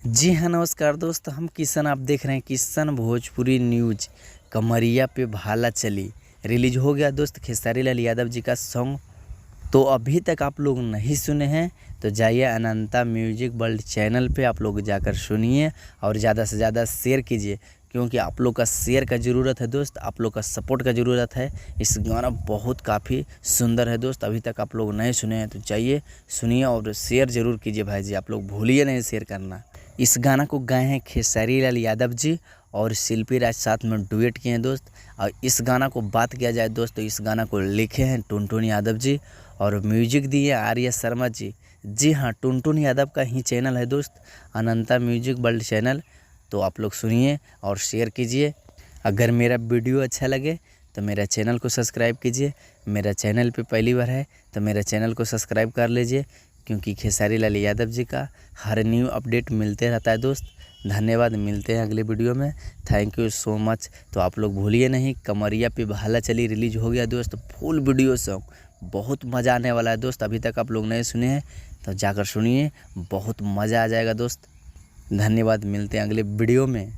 जी हाँ, नमस्कार दोस्त। हम किशन, आप देख रहे हैं किशन भोजपुरी न्यूज। कमरिया पे भाला चली रिलीज हो गया दोस्त, खेसारी लाल यादव जी का सॉन्ग। तो अभी तक आप लोग नहीं सुने हैं तो जाइए अनंता म्यूजिक वर्ल्ड चैनल पे आप लोग जाकर सुनिए और ज़्यादा से ज़्यादा शेयर कीजिए, क्योंकि आप लोग का शेयर का ज़रूरत है दोस्त, आप लोग का सपोर्ट का ज़रूरत है। इस गाना बहुत काफ़ी सुंदर है दोस्त। अभी तक आप लोग नहीं सुने हैं तो जाइए सुनिए और शेयर ज़रूर कीजिए भाई जी, आप लोग भूलिए नहीं शेयर करना। इस गाना को गाए हैं खेसारी लाल यादव जी और शिल्पी राज, साथ में डुएट किए हैं दोस्त। और इस गाना को बात किया जाए दोस्त तो इस गाना को लिखे हैं टुनटुन यादव जी और म्यूजिक दिए आर्या शर्मा जी। जी हाँ, टुनटुन यादव का ही चैनल है दोस्त, अनंता म्यूजिक वर्ल्ड चैनल। तो आप लोग सुनिए और शेयर कीजिए। अगर मेरा वीडियो अच्छा लगे तो मेरा चैनल को सब्सक्राइब कीजिए। मेरा चैनल पे पहली बार है तो मेरा चैनल को सब्सक्राइब कर लीजिए, क्योंकि खेसारी लाल यादव जी का हर न्यू अपडेट मिलते रहता है दोस्त। धन्यवाद, मिलते हैं अगले वीडियो में। Thank you so much. तो आप लोग भूलिए नहीं, कमरिया पे भाला चली रिलीज हो गया दोस्त, फुल वीडियो सॉन्ग। बहुत मज़ा आने वाला है दोस्त। अभी तक आप लोग नहीं सुने हैं तो जाकर सुनिए, बहुत मज़ा आ जाएगा दोस्त। धन्यवाद, मिलते हैं अगले वीडियो में।